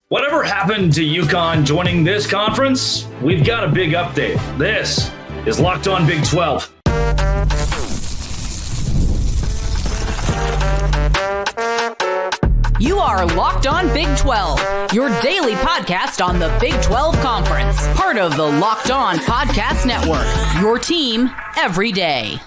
Whatever happened to UConn joining this conference? We've got a big update. This is Locked On Big 12. You are Locked On Big 12, your daily podcast on the Big 12 Conference. Part of the Locked On Podcast Network, your team every day.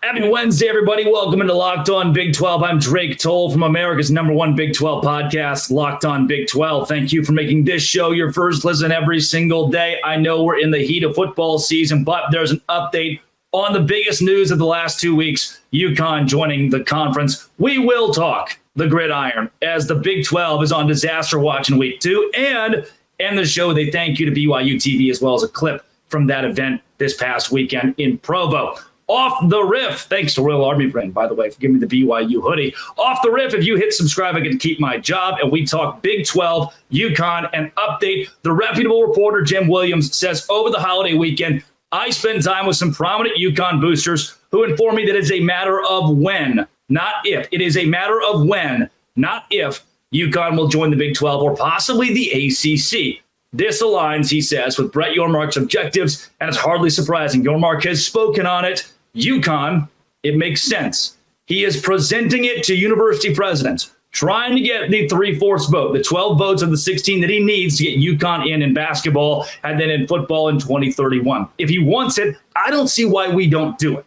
Happy Wednesday, everybody. Welcome into Locked On Big 12. I'm Drake Toll from America's #1 Big 12 podcast, Locked On Big 12. Thank you for making this show your first listen every single day. I know we're in the heat of football season, but there's an update on the biggest news of the last 2 weeks, UConn joining the conference. We will talk the gridiron as the Big 12 is on disaster watch in week 2. And end the show, they thank you to BYU TV as well as a clip from that event this past weekend in Provo. Off the riff, thanks to Royal Army Brand, by the way, for giving me the BYU hoodie. Off the riff, if you hit subscribe, I get to keep my job. And we talk Big 12, UConn, and update. The reputable reporter, Jim Williams, says over the holiday weekend, I spent time with some prominent UConn boosters who informed me that it's a matter of when, not if. It is a matter of when, not if, UConn will join the Big 12 or possibly the ACC. This aligns, he says, with Brett Yormark's objectives, and it's hardly surprising. Yormark has spoken on it. UConn, it makes sense. He is presenting it to university presidents, trying to get the 3/4 vote, the 12 votes of the 16 that he needs to get UConn in basketball and then in football in 2031. If he wants it, I don't see why we don't do it.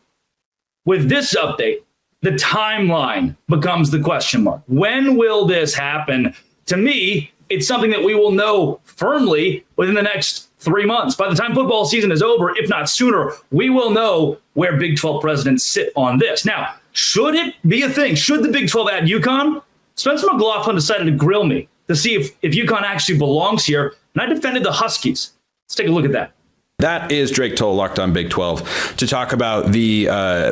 With this update, the timeline becomes the question mark. When will this happen? To me, it's something that we will know firmly within the next 3 months. By the time football season is over, if not sooner, we will know where Big 12 presidents sit on this. Now, should it be a thing? Should the Big 12 add UConn? Spencer McLaughlin decided to grill me to see if UConn actually belongs here, and I defended the Huskies. Let's take a look at that. That is Drake Toll, Locked On Big 12, to talk about the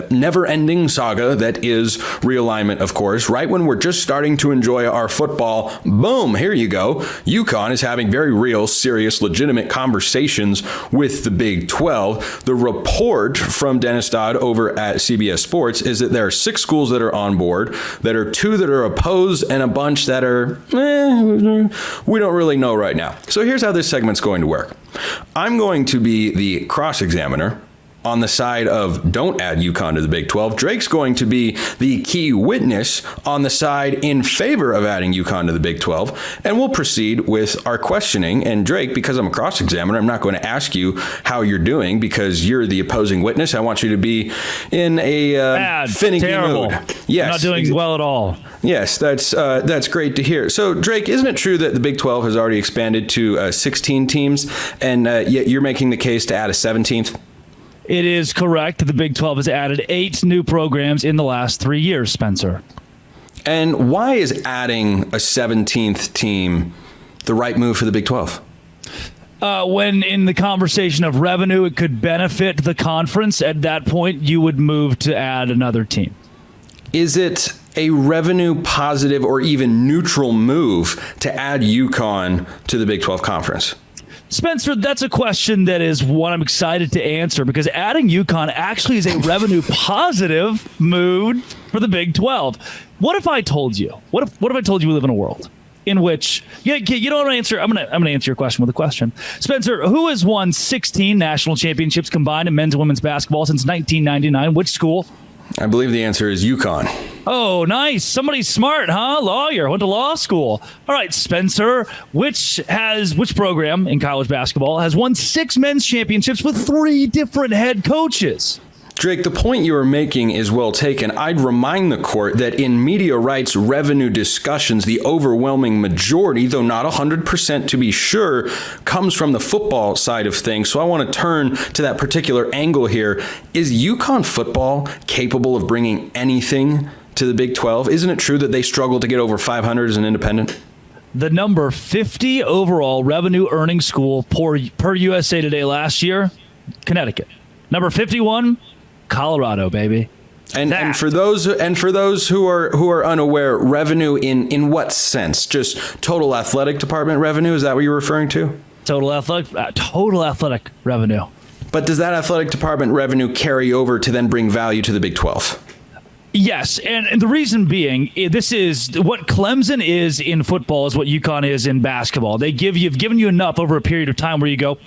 never-ending saga that is realignment, of course. Right when we're just starting to enjoy our football, boom, here you go. UConn is having very real, serious, legitimate conversations with the Big 12. The report from Dennis Dodd over at CBS Sports is that there are 6 schools that are on board, that are 2 that are opposed, and a bunch that are, we don't really know right now. So here's how this segment's going to work. I'm going to be the cross-examiner on the side of don't add UConn to the Big 12. Drake's going to be the key witness on the side in favor of adding UConn to the Big 12. And we'll proceed with our questioning. And Drake, because I'm a cross-examiner, I'm not going to ask you how you're doing because you're the opposing witness. I want you to be in a bad, finicky terrible mood. Yes, not doing well at all. Yes, that's great to hear. So, Drake, isn't it true that the Big 12 has already expanded to 16 teams, and yet you're making the case to add a 17th? It is correct. The Big 12 has added 8 new programs in the last 3 years, Spencer. And why is adding a 17th team the right move for the Big 12? When in the conversation of revenue, it could benefit the conference. At that point, you would move to add another team. Is it a revenue positive or even neutral move to add UConn to the Big 12 conference? Spencer, that's a question that is one I'm excited to answer because adding UConn actually is a revenue positive move for the Big 12. What if I told you? What if I told you we live in a world in which you know what I'm answer? I'm gonna answer your question with a question. Spencer, who has won 16 national championships combined in men's and women's basketball since 1999? Which school? I believe the answer is UConn. Oh, nice. Somebody's smart, huh? Lawyer, went to law school. All right, Spencer, which program in college basketball has won 6 men's championships with 3 different head coaches? Drake, the point you are making is well taken. I'd remind the court that in media rights revenue discussions, the overwhelming majority, though not 100% to be sure, comes from the football side of things. So I want to turn to that particular angle here. Is UConn football capable of bringing anything to the Big 12? Isn't it true that they struggle to get over 500 as an independent? The number 50 overall revenue earning school per USA Today last year, Connecticut. Number 51, Colorado, baby. And for those who are unaware, revenue in what sense? Just total athletic department revenue? Is that what you're referring to? Total athletic revenue. But does that athletic department revenue carry over to then bring value to the Big 12? Yes, and the reason being, this is what Clemson is in football is what UConn is in basketball. They've given you enough over a period of time where you go,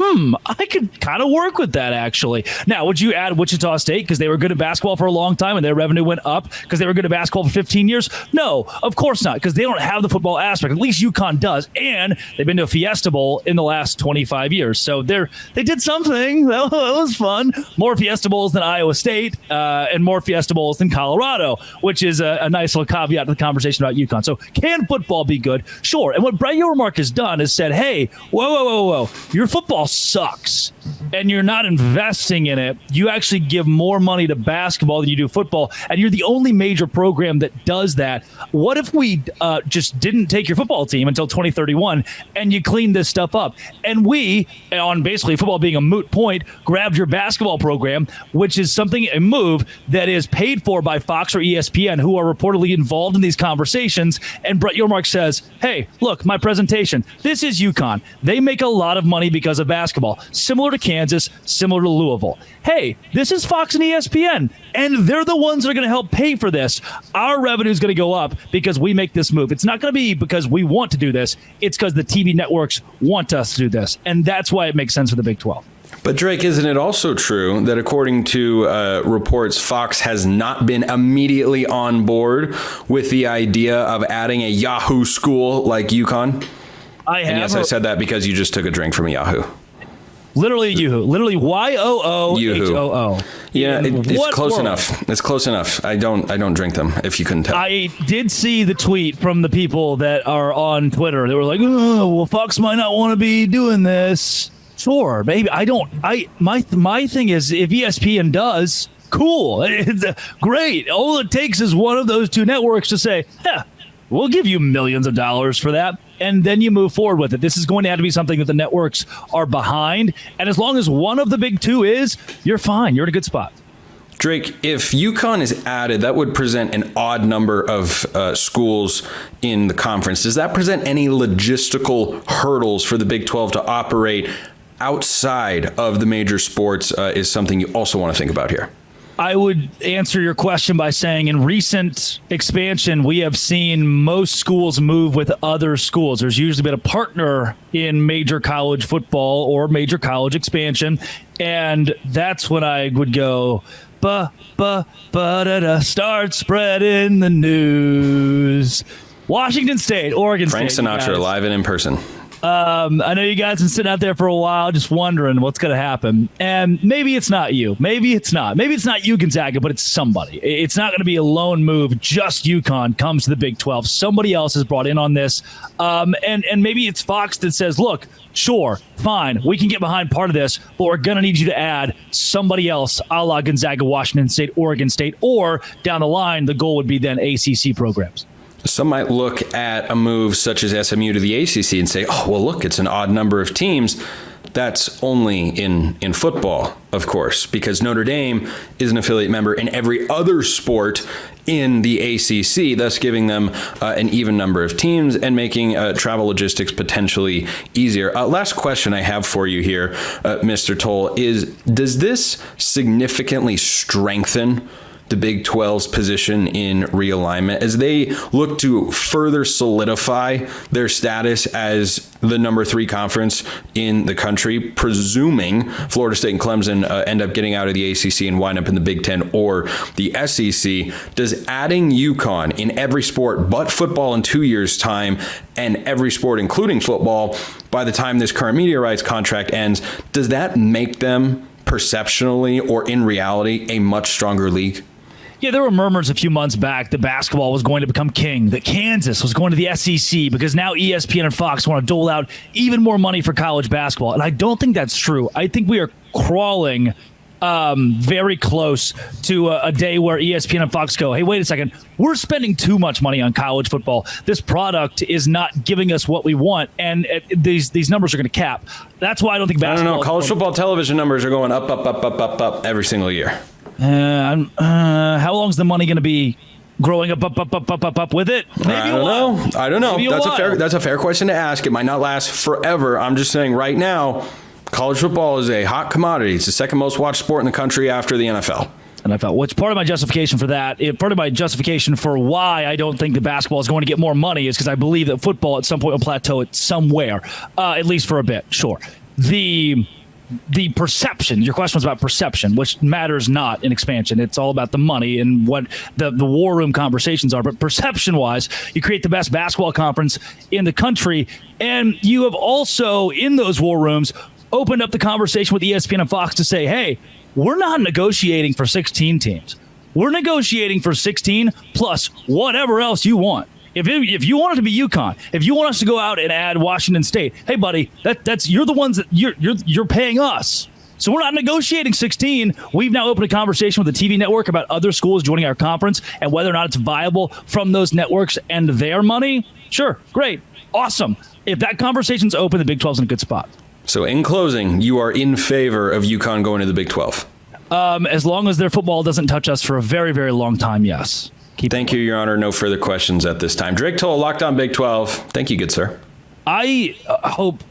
I could kind of work with that, actually. Now, would you add Wichita State because they were good at basketball for a long time and their revenue went up because they were good at basketball for 15 years? No, of course not, because they don't have the football aspect. At least UConn does, and they've been to a Fiesta Bowl in the last 25 years. So they did something. That was fun. More Fiesta Bowls than Iowa State and more Fiesta Bowls than Colorado, which is a nice little caveat to the conversation about UConn. So can football be good? Sure. And what Brett Yormark has done is said, hey, whoa. Your football sucks and you're not investing in it. You actually give more money to basketball than you do football. And you're the only major program that does that. What if we just didn't take your football team until 2031 and you clean this stuff up? And we, on basically football being a moot point, grabbed your basketball program, which is a move that is paid for by Fox or ESPN, who are reportedly involved in these conversations. And Brett Yormark says, hey, look, my presentation, this is UConn. They make a lot of money because of basketball, similar to Kansas, similar to Louisville. Hey, this is Fox and ESPN, and they're the ones that are going to help pay for this. Our revenue is going to go up because we make this move. It's not going to be because we want to do this. It's because the TV networks want us to do this. And that's why it makes sense for the Big 12. But Drake, isn't it also true that according to reports, Fox has not been immediately on board with the idea of adding a Yahoo school like UConn? And yes, I said that because you just took a drink from a Yahoo. Literally Yahoo. Literally YOOHOO. Yeah, it's close enough. It's close enough. I don't drink them, if you couldn't tell. I did see the tweet from the people that are on Twitter. They were like, oh, well, Fox might not want to be doing this. Sure, maybe. My thing is, if ESPN does, cool. It's great. All it takes is one of those two networks to say, yeah, we'll give you millions of dollars for that. And then you move forward with it. This is going to have to be something that the networks are behind. And as long as one of the big two is, you're fine. You're in a good spot. Drake, if UConn is added, that would present an odd number of schools in the conference. Does that present any logistical hurdles for the Big 12 to operate outside of the major sports is something you also want to think about here? I would answer your question by saying in recent expansion, we have seen most schools move with other schools. There's usually been a partner in major college football or major college expansion. And that's when I would go, start spreading the news. Washington State, Oregon Frank State. Frank Sinatra, live and in person. I know you guys have been sitting out there for a while just wondering what's going to happen. And maybe it's not you. Maybe it's not. Maybe it's not you, Gonzaga, but it's somebody. It's not going to be a lone move. Just UConn comes to the Big 12. Somebody else is brought in on this. And maybe it's Fox that says, look, sure, fine, we can get behind part of this, but we're going to need you to add somebody else, a la Gonzaga, Washington State, Oregon State, or down the line, the goal would be then ACC programs. Some might look at a move such as SMU to the ACC and say, oh, well, look, it's an odd number of teams. That's only in football, of course, because Notre Dame is an affiliate member in every other sport in the ACC, thus giving them an even number of teams and making travel logistics potentially easier. Last question I have for you here, Mr. Toll, is does this significantly strengthen the Big 12's position in realignment as they look to further solidify their status as the number 3 conference in the country, presuming Florida State and Clemson end up getting out of the ACC and wind up in the Big 10 or the SEC? Does adding UConn in every sport but football in 2 years' time and every sport, including football, by the time this current media rights contract ends, does that make them perceptionally or in reality a much stronger league? Yeah, there were murmurs a few months back that basketball was going to become king, that Kansas was going to the SEC because now ESPN and Fox want to dole out even more money for college basketball. And I don't think that's true. I think we are crawling very close to a day where ESPN and Fox go, hey, wait a second, we're spending too much money on college football. This product is not giving us what we want, and these numbers are going to cap. That's why I don't think basketball... I don't know. College football television numbers are going up every single year. How long is the money going to be growing up with it? Maybe I don't know. That's a fair question to ask. It might not last forever. I'm just saying right now, college football is a hot commodity. It's the second most watched sport in the country after the NFL. And I felt, which part of my justification for that, part of my justification for why I don't think the basketball is going to get more money is because I believe that football at some point will plateau it somewhere, at least for a bit. Sure. The perception, your question was about perception, which matters not in expansion. It's all about the money and what the war room conversations are. But perception-wise, you create the best basketball conference in the country. And you have also, in those war rooms, opened up the conversation with ESPN and Fox to say, hey, we're not negotiating for 16 teams. We're negotiating for 16 plus whatever else you want. If you want it to be UConn, if you want us to go out and add Washington State, hey buddy, that's you're the ones that you're paying us. So we're not negotiating 16. We've now opened a conversation with the TV network about other schools joining our conference and whether or not it's viable from those networks and their money. Sure, great, awesome. If that conversation's open, the Big 12's in a good spot. So in closing, you are in favor of UConn going to the Big 12? As long as their football doesn't touch us for a very, very long time, yes. Thank you, Your Honor. No further questions at this time. Drake Toll, Locked On Big 12. Thank you, good sir. I hope.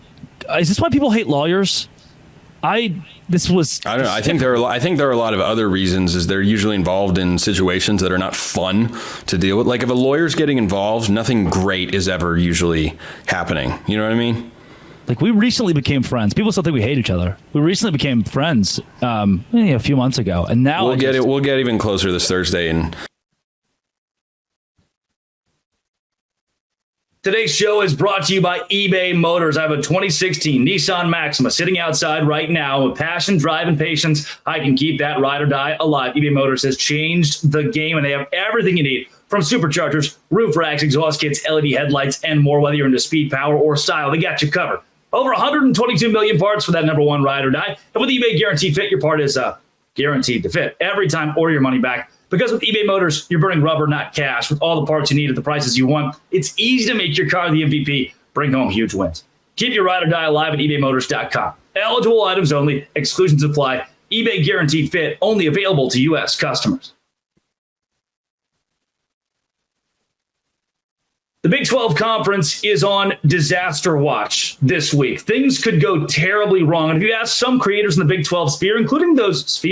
Is this why people hate lawyers? I don't know. I think there are a lot of other reasons. Is they're usually involved in situations that are not fun to deal with. Like if a lawyer's getting involved, nothing great is ever usually happening. You know what I mean? Like we recently became friends. People still think we hate each other. We recently became friends a few months ago, and now we'll get even closer this Thursday. And today's show is brought to you by eBay Motors. I have a 2016 Nissan Maxima sitting outside right now. With passion, drive, and patience, I can keep that ride or die alive. eBay Motors has changed the game, and they have everything you need. From superchargers, roof racks, exhaust kits, LED headlights, and more. Whether you're into speed, power, or style, they got you covered. Over 122 million parts for that number one ride or die. And with eBay Guaranteed Fit, your part is guaranteed to fit every time or your money back. Because with eBay Motors, you're burning rubber, not cash. With all the parts you need at the prices you want, it's easy to make your car the MVP. Bring home huge wins. Keep your ride or die alive at ebaymotors.com. Eligible items only. Exclusions apply. eBay Guaranteed Fit, only available to U.S. customers. The Big 12 Conference is on disaster watch this week. Things could go terribly wrong. And if you ask some creators in the Big 12 sphere, including those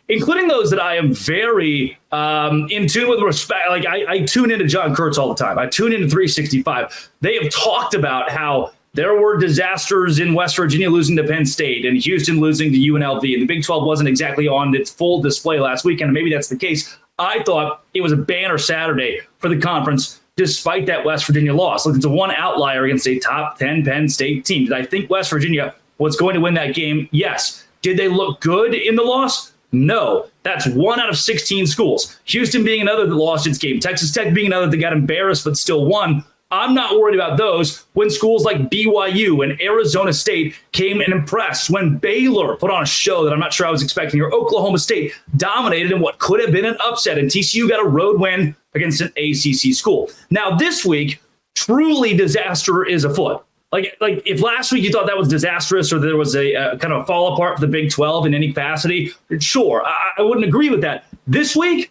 including those that I am very in tune with respect, like I tune into John Kurtz all the time. I tune into 365. They have talked about how there were disasters in West Virginia losing to Penn State and Houston losing to UNLV. And the Big 12 wasn't exactly on its full display last weekend. And maybe that's the case. I thought it was a banner Saturday for the conference, despite that West Virginia loss. Look, it's a one outlier against a top 10 Penn State team. Did I think West Virginia was going to win that game? Yes. Did they look good in the loss? No. That's 1 out of 16 schools. Houston being another that lost its game. Texas Tech being another that got embarrassed but still won. I'm not worried about those when schools like BYU and Arizona State came and impressed, when Baylor put on a show that I'm not sure I was expecting, or Oklahoma State dominated in what could have been an upset, and TCU got a road win against an ACC school. Now, this week, truly disaster is afoot. Like if last week you thought that was disastrous or there was a kind of a fall apart for the Big 12 in any capacity, sure, I wouldn't agree with that. This week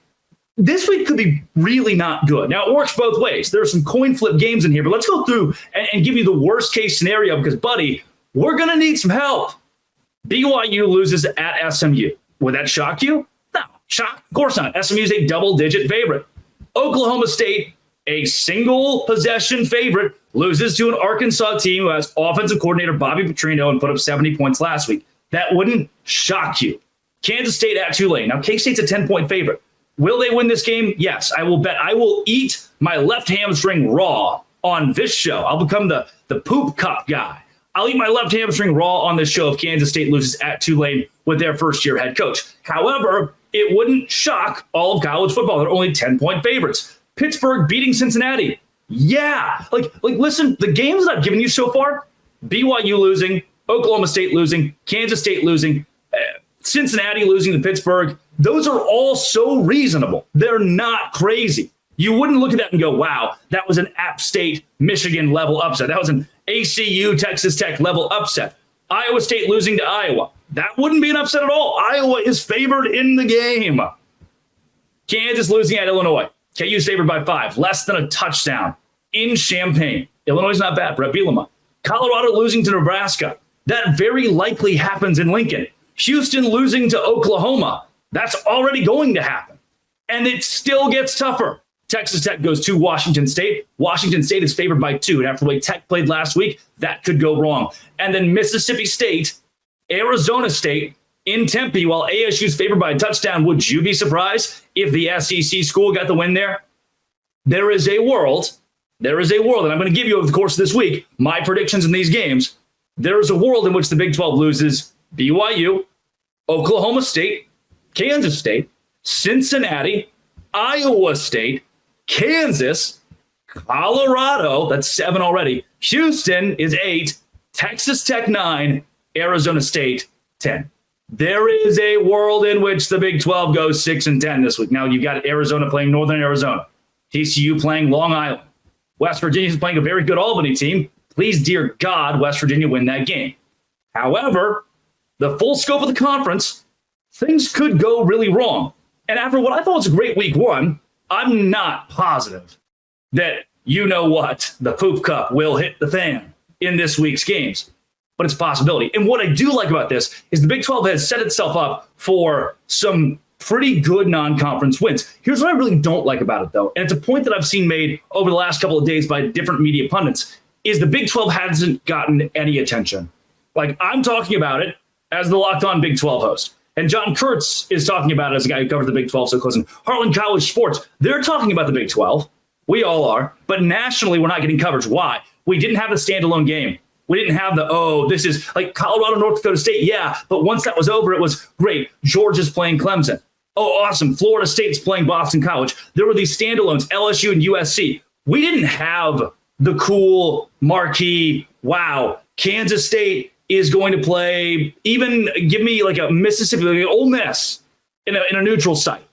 could be really not good. Now, it works both ways. There are some coin flip games in here, but let's go through and give you the worst case scenario because, buddy, we're going to need some help. BYU loses at SMU. Would that shock you? No, shock? Of course not. SMU is a double-digit favorite. Oklahoma State, a single possession favorite, loses to an Arkansas team who has offensive coordinator Bobby Petrino and put up 70 points last week. That wouldn't shock you. Kansas State at Tulane. Now, K-State's a 10-point favorite. Will they win this game? Yes, I will bet. I will eat my left hamstring raw on this show. I'll become the poop cup guy. I'll eat my left hamstring raw on this show if Kansas State loses at Tulane with their first-year head coach. However, it wouldn't shock all of college football. They're only 10-point favorites. Pittsburgh beating Cincinnati. Yeah. Like, listen, the games that I've given you so far, BYU losing, Oklahoma State losing, Kansas State losing, Cincinnati losing to Pittsburgh, those are all so reasonable. They're not crazy. You wouldn't look at that and go, wow, that was an App State, Michigan level upset. That was an ACU, Texas Tech level upset. Iowa State losing to Iowa. That wouldn't be an upset at all. Iowa is favored in the game. Kansas losing at Illinois. KU's favored by 5, less than a touchdown in Champaign. Illinois is not bad. Brett Bielema. Colorado losing to Nebraska. That very likely happens in Lincoln. Houston losing to Oklahoma. That's already going to happen. And it still gets tougher. Texas Tech goes to Washington State. Washington State is favored by 2. And after the way Tech played last week, that could go wrong. And then Mississippi State, Arizona State in Tempe, while ASU is favored by a touchdown. Would you be surprised if the SEC school got the win there? There is a world, and I'm going to give you over the course of this week my predictions in these games. There is a world in which the Big 12 loses BYU, Oklahoma State, Kansas State, Cincinnati, Iowa State, Kansas, Colorado, that's 7 already. Houston is 8, Texas Tech 9, Arizona State 10. There is a world in which the Big 12 goes 6-10 this week. Now you've got Arizona playing Northern Arizona, TCU playing Long Island. West Virginia is playing a very good Albany team. Please, dear God, West Virginia win that game. However, the full scope of the conference, things could go really wrong. And after what I thought was a great week 1, I'm not positive that the poop cup will hit the fan in this week's games. But it's a possibility. And what I do like about this is the Big 12 has set itself up for some pretty good non-conference wins. Here's what I really don't like about it, though, and it's a point that I've seen made over the last couple of days by different media pundits, is the Big 12 hasn't gotten any attention. Like, I'm talking about it as the Locked On Big 12 host. And John Kurtz is talking about it as a guy who covers the Big 12 so close. And Heartland College Sports, they're talking about the Big 12. We all are. But nationally, we're not getting coverage. Why? We didn't have the standalone game. We didn't have this is like Colorado, North Dakota State. Yeah, but once that was over, it was great. Georgia's playing Clemson. Oh, awesome. Florida State's playing Boston College. There were these standalones, LSU and USC. We didn't have the cool marquee, wow, Kansas State is going to play, even give me like a Mississippi, like an Ole Miss in a neutral site.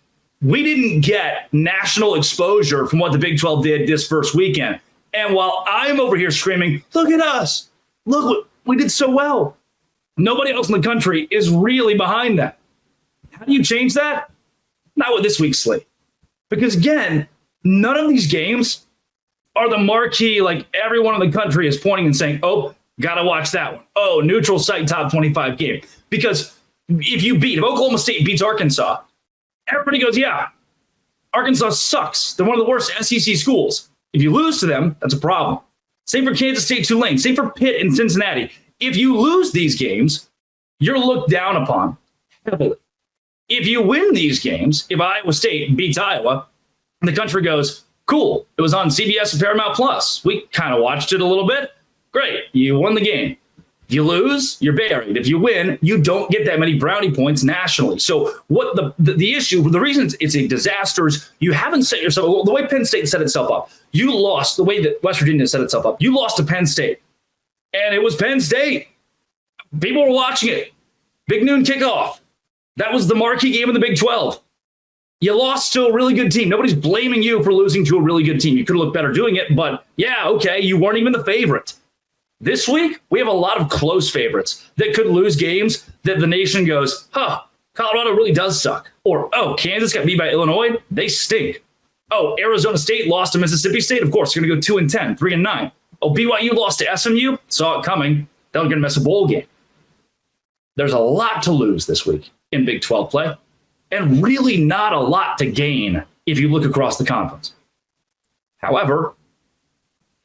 We didn't get national exposure from what the Big 12 did this first weekend. And while I'm over here screaming, look at us, look, we did so well, nobody else in the country is really behind that. How do you change that? Not with this week's slate. Because again, none of these games are the marquee, like everyone in the country is pointing and saying, oh, gotta watch that one. Oh, neutral site top 25 game. Because if Oklahoma State beats Arkansas, everybody goes, yeah, Arkansas sucks. They're one of the worst SEC schools. If you lose to them, that's a problem. Same for Kansas State, Tulane. Same for Pitt and Cincinnati. If you lose these games, you're looked down upon heavily. If you win these games, if Iowa State beats Iowa, the country goes, cool, it was on CBS and Paramount Plus. We kind of watched it a little bit. Great, you won the game. If you lose, you're buried. If you win, you don't get that many brownie points nationally. So what the issue, the reason it's a disaster is you haven't set yourself, the way Penn State set itself up, you lost the way that West Virginia set itself up. You lost to Penn State. And it was Penn State. People were watching it. Big noon kickoff. That was the marquee game of the Big 12. You lost to a really good team. Nobody's blaming you for losing to a really good team. You could have looked better doing it, but yeah, okay, you weren't even the favorite. This week, we have a lot of close favorites that could lose games that the nation goes, Colorado really does suck. Or, oh, Kansas got beat by Illinois. They stink. Oh, Arizona State lost to Mississippi State. Of course, you're going to go 2-10, 3-9. Oh, BYU lost to SMU. Saw it coming. They were going to miss a bowl game. There's a lot to lose this week in Big 12 play, and really not a lot to gain if you look across the conference. However,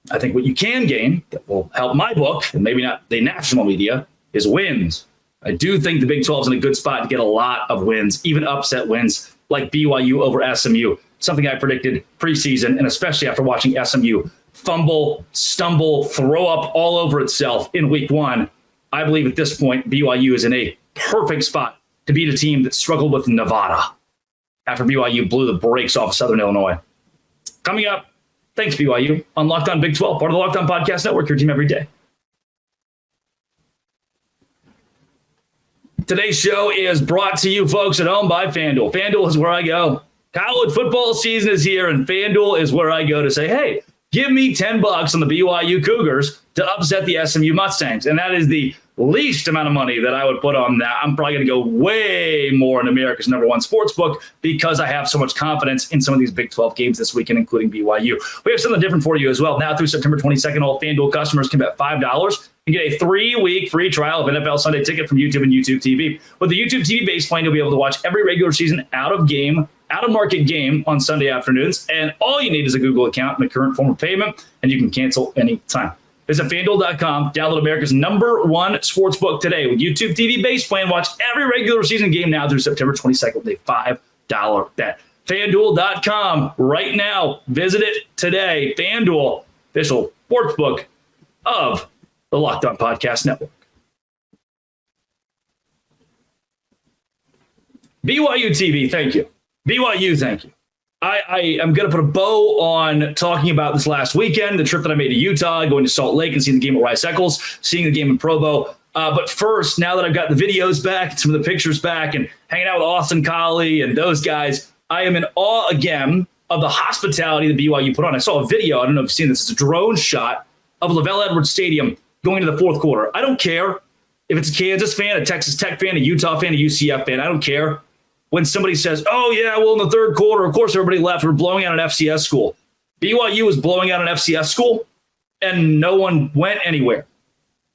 I think what you can gain that will help my book, and maybe not the national media, is wins. I do think the Big 12 is in a good spot to get a lot of wins, even upset wins like BYU over SMU, something I predicted preseason, and especially after watching SMU fumble, stumble, throw up all over itself in week 1. I believe at this point, BYU is in a perfect spot to beat a team that struggled with Nevada after BYU blew the brakes off Southern Illinois. Coming up, thanks, BYU, on Locked On Big 12, part of the Locked On Podcast Network, your team every day. Today's show is brought to you, folks, at home by FanDuel. FanDuel is where I go. College football season is here, and FanDuel is where I go to say, hey, give me $10 on the BYU Cougars to upset the SMU Mustangs. And that is the least amount of money that I would put on that. I'm probably going to go way more in America's #1 sportsbook because I have so much confidence in some of these Big 12 games this weekend, including BYU. We have something different for you as well. Now through September 22nd, all FanDuel customers can bet $5 and get a 3-week free trial of NFL Sunday Ticket from YouTube and YouTube TV. With the YouTube TV base plan, you'll be able to watch every regular season out-of-market game on Sunday afternoons. And all you need is a Google account and a current form of payment, and you can cancel anytime. Visit FanDuel.com, download America's #1 sportsbook today. With YouTube TV base plan, watch every regular season game now through September 22nd with a $5 bet. FanDuel.com right now. Visit it today. FanDuel, official sportsbook of the Locked On Podcast Network. BYU TV, thank you. BYU, thank you. I am going to put a bow on talking about this last weekend, the trip that I made to Utah, going to Salt Lake and seeing the game at Rice Eccles, seeing the game in Provo. But first, now that I've got the videos back, some of the pictures back, and hanging out with Austin Collie and those guys, I am in awe again of the hospitality that BYU put on. I saw a video, I don't know if you've seen this, it's a drone shot of LaVell Edwards Stadium going into the fourth quarter. I don't care if it's a Kansas fan, a Texas Tech fan, a Utah fan, a UCF fan. I don't care. When somebody says, oh, yeah, well, in the third quarter, of course, everybody left. We're blowing out an FCS school. BYU was blowing out an FCS school, and no one went anywhere.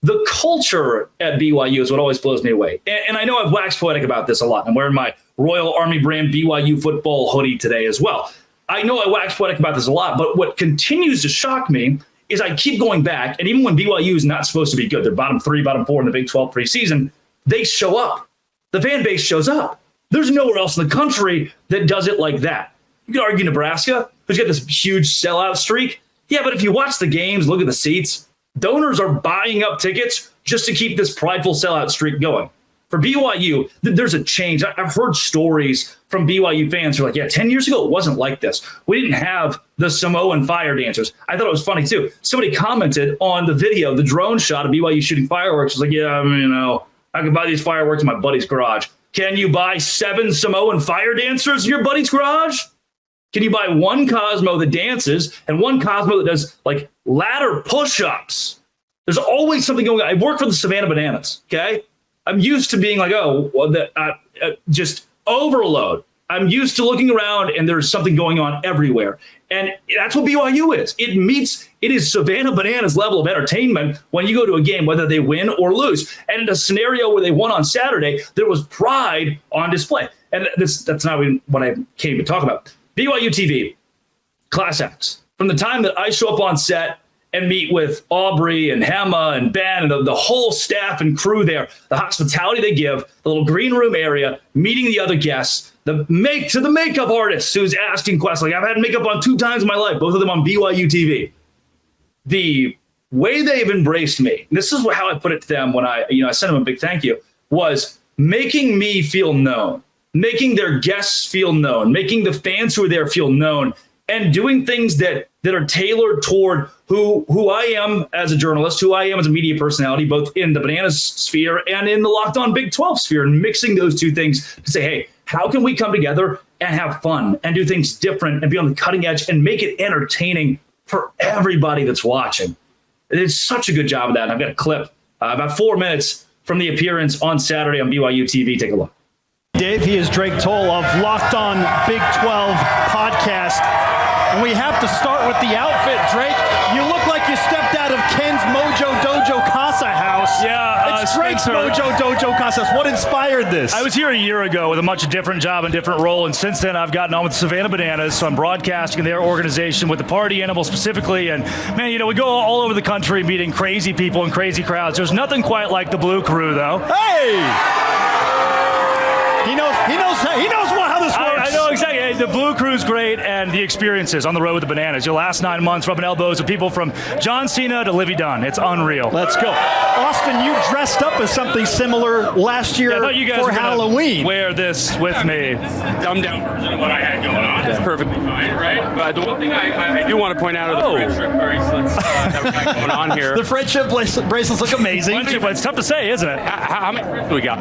The culture at BYU is what always blows me away. And I know I've waxed poetic about this a lot. I'm wearing my Royal Army brand BYU football hoodie today as well. I know I wax poetic about this a lot, but what continues to shock me is I keep going back, and even when BYU is not supposed to be good, they're bottom 3, bottom 4 in the Big 12 preseason, they show up. The fan base shows up. There's nowhere else in the country that does it like that. You could argue Nebraska, who's got this huge sellout streak. Yeah, but if you watch the games, look at the seats, donors are buying up tickets just to keep this prideful sellout streak going. For BYU, there's a change. I've heard stories from BYU fans who are like, yeah, 10 years ago, it wasn't like this. We didn't have the Samoan fire dancers. I thought it was funny, too. Somebody commented on the video, the drone shot of BYU shooting fireworks. Was like, yeah, I mean, I could buy these fireworks in my buddy's garage. Can you buy 7 Samoan fire dancers in your buddy's garage? Can you buy one Cosmo that dances and one Cosmo that does like ladder push-ups? There's always something going on. I work for the Savannah Bananas, okay? I'm used to being like, just overload. I'm used to looking around and there's something going on everywhere. And that's what BYU is. It is Savannah Bananas level of entertainment when you go to a game, whether they win or lose. And in a scenario where they won on Saturday, there was pride on display. And that's not even what I came to talk about. BYU TV, class acts. From the time that I show up on set and meet with Aubrey and Hema and Ben and the whole staff and crew there, the hospitality they give, the little green room area, meeting the other guests, the makeup artist who's asking questions. Like, I've had makeup on 2 times in my life, both of them on BYU TV. The way they've embraced me, this is how I put it to them when I sent them a big thank you, was making me feel known, making their guests feel known, making the fans who are there feel known, and doing things that are tailored toward who I am as a journalist, who I am as a media personality, both in the Bananas sphere and in the Locked On Big 12 sphere, and mixing those two things to say, hey, how can we come together and have fun and do things different and be on the cutting edge and make it entertaining for everybody that's watching? It's such a good job of that. And I've got a clip, about 4 minutes from the appearance on Saturday on BYU TV. Take a look. Dave, he is Drake Toll of Locked On Big 12 podcast. And we have to start with the outfit, Drake. You look like you stepped out of Ken's Mojo Dojo Casa house. Yeah, it's Drake's Mojo Dojo Casa house. What inspired this? I was here a year ago with a much different job and different role, and since then I've gotten on with Savannah Bananas, so I'm broadcasting their organization with the party animal specifically. And man, we go all over the country meeting crazy people and crazy crowds. There's nothing quite like the Blue Crew, though. Hey! He knows how this works. I know exactly. Hey, the Blue Crew's great, and the experiences on the road with the Bananas. Your last 9 months rubbing elbows with people from John Cena to Livy Dunn. It's unreal. Let's go. Austin, you dressed up as something similar last year for Halloween. Wear this with me. Dumbed down version of what I had going on. It's perfectly fine, right? But the one thing I do want to point out are the friendship bracelets that we got going on here. The friendship bracelets look amazing. But it's tough to say, isn't it? How many friends do we got?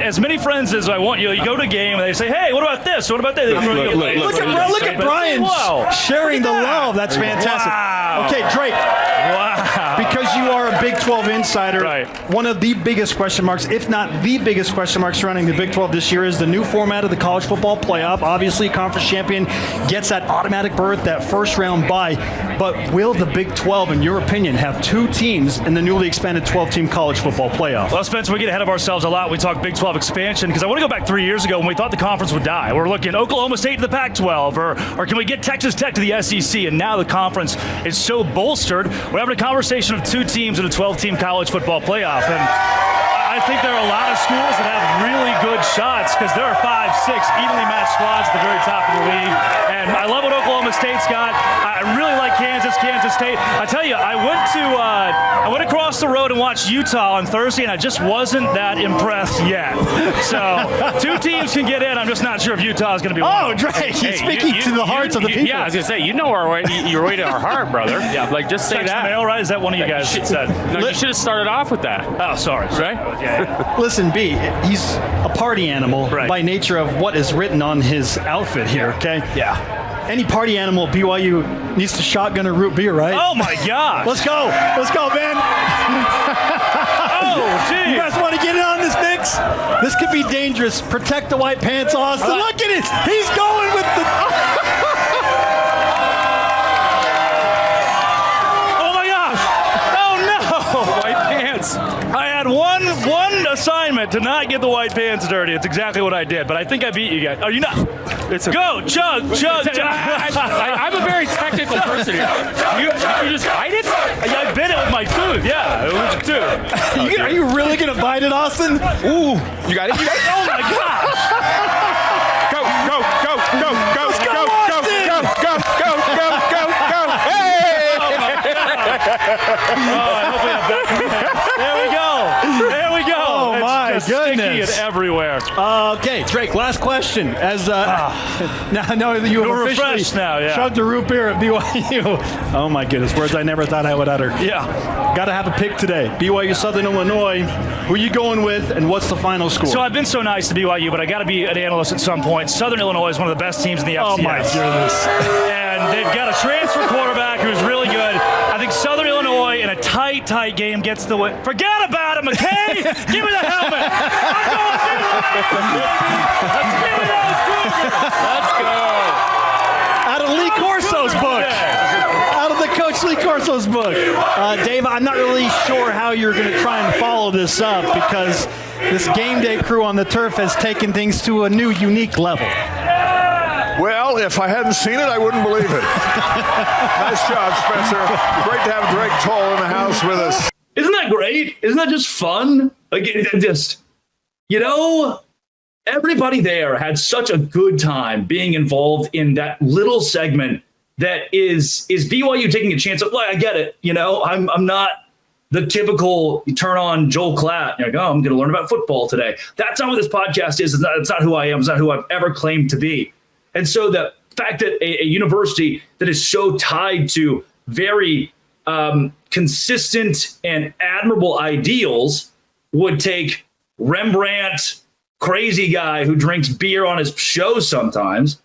As many friends as I want. You go to a game and they say, hey, what about this? What about that? Look at Brian sharing the love. That's fantastic. Wow. Okay, Drake. Wow. Because because you are a Big 12 insider, Right. one of the biggest question marks, if not the biggest question mark surrounding the Big 12 this year is the new format of the college football playoff. Obviously, conference champion gets that automatic berth, that first round bye. But will the Big 12, in your opinion, have 2 teams in the newly expanded 12-team college football playoff? Well, Spencer, we get ahead of ourselves a lot when we talk Big 12 expansion because I want to go baback 3 years ago when we thought the conference would die. We're looking Oklahoma State to the Pac-12 or can we get Texas Tech to the SEC? And now the conference is so bolstered. We're having a conversation of 2 teams in a 12-team college football playoff. And I think there are a lot of schools that have really good shots because there are 5, 6 evenly matched squads at the very top of the league. And I love what Oklahoma State's got. I really like Kansas State. I tell you, I went across the road and watched Utah on Thursday, and I just wasn't that impressed yet. So 2 teams can get in. I'm just not sure if Utah is going to be one. Oh, Drake, he's speaking to the hearts of the people. Yeah, I was going to say, you know your way to our heart, brother. Yeah. Like, just say Text that. the mail, right? Is that one of you guys said? No, you should have started off with that. Oh, sorry. Right? Yeah. Listen, B, he's a party animal Right. by nature of what is written on his outfit here, okay? Yeah. Any party animal at BYU needs to shotgun a root beer, right? Oh, my gosh. Let's go, man. Oh, geez. You guys want to get in on this mix? This could be dangerous. Protect the white pants, Austin. Look at it. He's going with the... Oh, my gosh. Oh, no. White pants. I had one assignment to not get the white pants dirty. It's exactly what I did, but I think I beat you guys. Are you not? Go, chug. I'm a very technical person here. You just hide it? I bit it with my tooth. Yeah, it was a tooth. Are you really going to bite it, Austin? Ooh. You got it? Oh my gosh! Go. Hey! Oh, I hope we have that. There we go. Oh, It's my just sticky goodness. and everywhere. Okay, Drake, last question. As now that you have We're officially refreshed now, yeah. chugged a root beer at BYU. Oh, my goodness. Words I never thought I would utter. Yeah. Got to have a pick today. BYU Southern Illinois. Who are you going with, and what's the final score? So I've been so nice to BYU, but I got to be an analyst at some point. Southern Illinois is one of the best teams in the FCS. Oh, my goodness. And they've got a transfer quarterback who's really good. I think Southern Illinois in a tight game gets the win. Forget about it, McKay! Give me the helmet! I'm going to give me those Cougars! Let's go. Out of Lee Corso's book. Out of the Coach Lee Corso's book. Dave, I'm not really sure how you're going to try and follow this up because this game day crew on the turf has taken things to a new, unique level. Well, if I hadn't seen it, I wouldn't believe it. Nice job, Spencer. Great to have Drake Toll in the house with us. Isn't that great? Isn't that just fun? Like, everybody there had such a good time being involved in that little segment that is BYU taking a chance. Well, I get it. I'm not the typical you turn on Joel Klatt. You're like, oh, I'm going to learn about football today. That's not what this podcast is. It's not who I am. It's not who I've ever claimed to be. And so the fact that a university that is so tied to very consistent and admirable ideals would take Rembrandt, crazy guy who drinks beer on his show sometimes,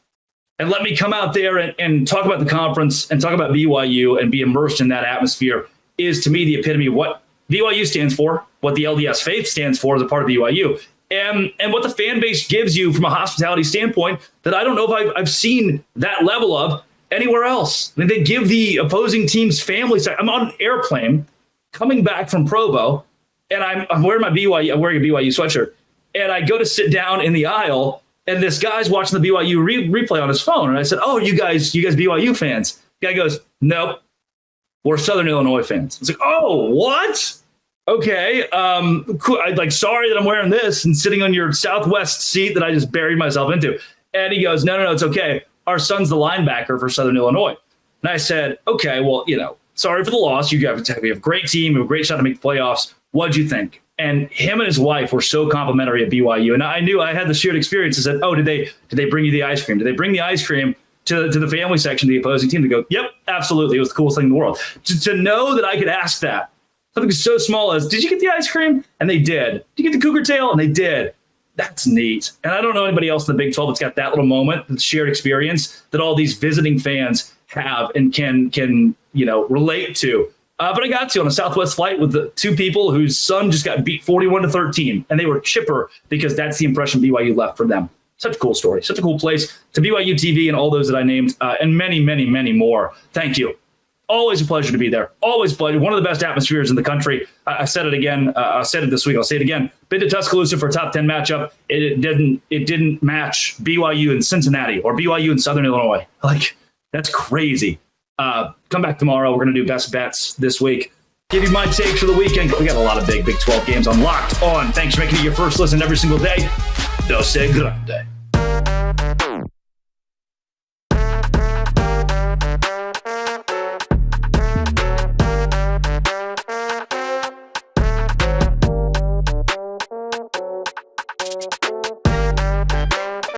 and let me come out there and talk about the conference and talk about BYU and be immersed in that atmosphere is, to me, the epitome of what BYU stands for, what the LDS faith stands for as a part of BYU. And what the fan base gives you from a hospitality standpoint that I don't know if I've seen that level of anywhere else. I mean, they give the opposing team's families. I'm on an airplane coming back from Provo, and I'm wearing I'm wearing a BYU sweatshirt, and I go to sit down in the aisle, and this guy's watching the BYU replay on his phone, and I said, "Oh, you guys BYU fans?" The guy goes, "Nope, we're Southern Illinois fans." It's like, "Oh, what?" Okay, cool. Sorry that I'm wearing this and sitting on your Southwest seat that I just buried myself into. And he goes, no, it's okay. Our son's the linebacker for Southern Illinois. And I said, okay, well, sorry for the loss. We have a great team. We have a great shot to make the playoffs. What'd you think? And him and his wife were so complimentary at BYU. And I knew I had the shared experience. I said, oh, did they bring you the ice cream? Did they bring the ice cream to the family section of the opposing team to go, yep, absolutely. It was the coolest thing in the world. To know that I could ask that, something so small as, did you get the ice cream? And they did. Did you get the cougar tail? And they did. That's neat. And I don't know anybody else in the Big 12 that's got that little moment, the shared experience that all these visiting fans have and can relate to. But I got to on a Southwest flight with the two people whose son just got beat 41-13, and they were chipper because that's the impression BYU left for them. Such a cool story, such a cool place. To BYU TV and all those that I named, and many, many, many more. Thank you. Always a pleasure to be there. Always a pleasure. One of the best atmospheres in the country. I said it again. I said it this week. I'll say it again. Been to Tuscaloosa for a top 10 matchup. It didn't match BYU in Cincinnati or BYU in Southern Illinois. Like, that's crazy. Come back tomorrow. We're going to do best bets this week. Give you my takes for the weekend. We got a lot of Big 12 games on Locked On. Thanks for making it your first listen every single day. Dose grande.